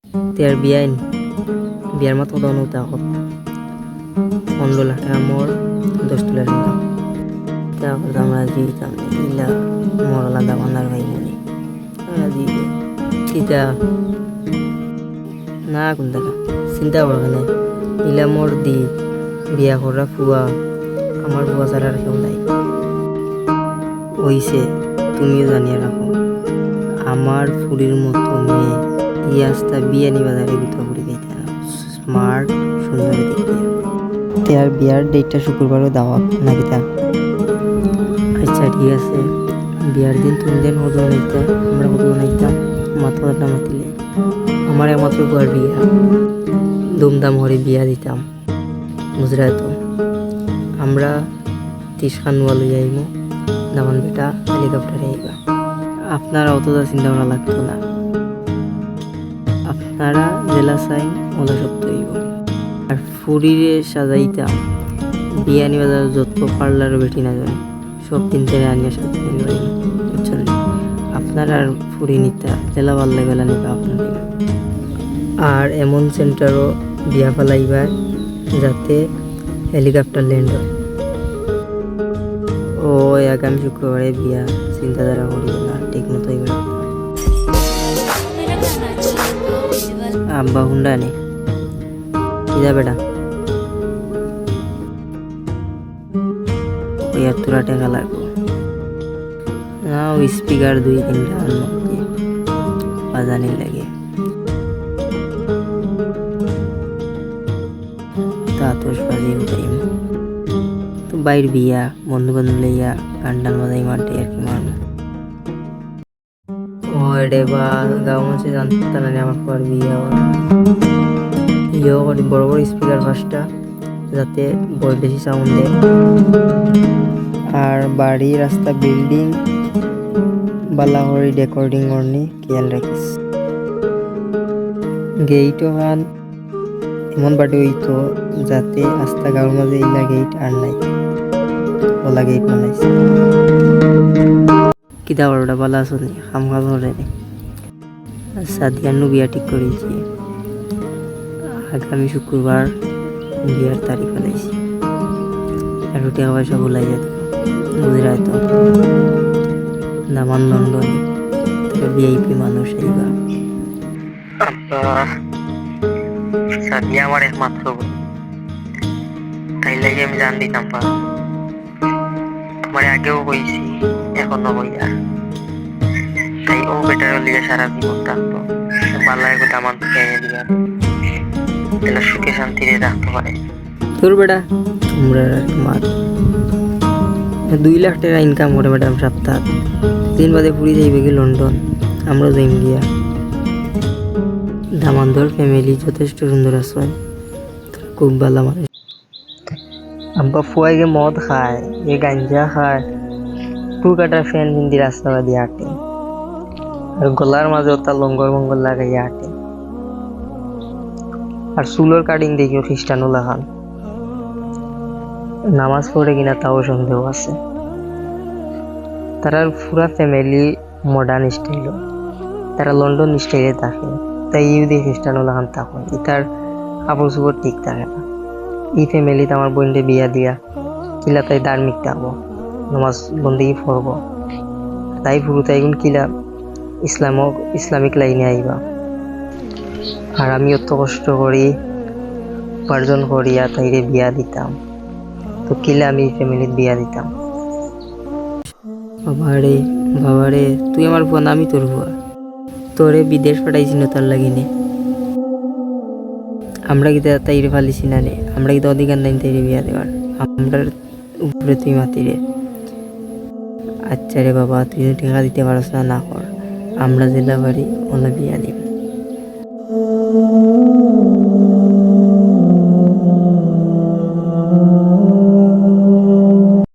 তেয়ার বিয়ার মতো দনও দেখো 15 লাখ টাকা মোর 10 তোলার দাম তারপর আমরা দিতাম ইলা মোর আলাদা বান্দার ভাই মনে আমরা দিই কিতা না কোন দেখা চিন্তা করবে না ইলা মোর দি বিয়া করা ফুয়া আমার ফুয়া ছাড়া আর কেউ নাই ওইসে তুমিও জানিয়ে রাখো আমার ফুরির মতো মেয়ে ইয়াস্তা বিয়ে নিবাজারে ভিতর ফুরি গেছে স্মার্ট সুন্দর দেখতে তার বিয়ার ডেটটা শুক্রবারও দাওয়াত নাকি তা আচ্ছা ঠিক আছে বিয়ার দিন তুমি দিন হতো নাইতা আমরা হতো নাইতাম মাথা মাতিলে আমার একমাত্র বুয়ার বিয়া ধুমধাম করে বিয়া দিতাম বুঝরা তো আমরা 30 খানুয়া লই আইমো দামান বেটা হেলিকপ্টারে আইবা আপনারা অতটা চিন্তা করা লাগতো না আপনারা জেলা সাইন ওলা সব তৈব আর ফুরিরে সাজাইতাম বিয়া নিবা যত পার্লার বেটি না জানে সব তিনটে আনিয়া সাথে বুঝছেন আপনারা আর ফুরি নিতা জেলা ভাল লাগলা নিবা আপনাদের আর এমন সেন্টারও বিয়া ফেলাইবা যাতে হেলিকপ্টার ল্যান্ড হয় ও আগামী শুক্রবারে বিয়া চিন্তাধারা করিও না ঠিক মতো এগুলো আব্বা হুন্ডা নে কিদা বেটা ওই তোরা টাকা লাগবো না ওই স্পিকার 2-3টা আনবো বাজানি লাগে তা তোর বাজি উঠাইম তো বাইর বিয়া বন্ধু বান্ধব লইয়া গান টান বাজাই মারতে আর কি মারবো ওরে বা গাঁও মানুষে জানতে না আমার পর বিয়া ইয়েও বড় বড় স্পিকার 5টা যাতে বই বেশি সাউন্ড দেয় আর বাড়ি রাস্তা বিল্ডিং বালাহরি রেকর্ডিং করনি খেয়াল রাখিস গেইটও হান এমন বাড়ি হইতো যাতে রাস্তা গাঁওর মাঝে ইলা গেইট আর নাই ওলা গেইট বানাইছে কিতা বড়টা বলা আসনি খাম খাম ধরে সাদিয়ানু বিয়া ঠিক করেছি আগামী শুক্রবার বিয়ার তারিখ ফেলাইছি আর টাকা পয়সা বলাই যেত বুঝরা তো দামান লন্ডনে ভিআইপি মানুষ এইবা সাদিয়া আমার একমাত্র তাই লাগে আমি জান দিতাম পা আমার আগেও হয়েছি এখনো হই আর তাই ও বেটার লিগে সারা জীবন থাকতো পাল্লায় কথা আমার খেয়ে দিবার তাহলে সুখে শান্তিতে রাখতে পারে তোর বেটা তোমরা মার 2 লাখ টাকা ইনকাম করে ম্যাডাম সপ্তাহ 3 বাদে পুরি যাইবে কি লন্ডন আমরা যাইম গিয়া দামানদর ফ্যামিলি যথেষ্ট সুন্দর আছে খুব ভালো মানুষ আব্বা ফুয়াইকে মদ খায় এ গাঞ্জা খায় টুকাটা ফ্যান হিন্দি রাস্তা দিয়ে হাঁটে আর গলার মাঝে তার লঙ্গর মঙ্গল লাগাইয়া হাঁটে আর চুলোর কাটিং দেখিও খ্রিস্টানও লাগান নামাজ পড়ে কিনা তাও সন্দেহ আছে তারা পুরা ফ্যামিলি মডার্ন স্টাইল তারা লন্ডন স্টাইলে থাকে তাই ইউদি খ্রিস্টানও লাগান থাকে তার কাপড় চোপড় ঠিক থাকে না এই ফ্যামিলিতে আমার বোনকে বিয়া দিয়া কিলা তাই ধার্মিক থাকবো নামাজ বন্দেগি পড়ব তাই পুরো তাই গুণ কিলা ইসলামিক লাইনে আইবা আর আমি অত কষ্ট করি উপার্জন করিয়া তাইরে বিয়া দিতাম তো কিলা আমি ফ্যামিলির বিয়া দিতাম বাবারে তুই আমার বোন আমি তোর বুয়া তোরে বিদেশ পাঠাইছি না তার লাগিনে আমরা কি তাইরে ফালিছি না রে আমরা কি অধিকার নাই তাইরে বিয়া দেওয়ার আমরা উপরে তুই মাতি রে আচ্ছা রে বাবা তুই যদি টাকা দিতে পারস না কর আমরা জেলা বাড়ি ওলা বিয়া দিব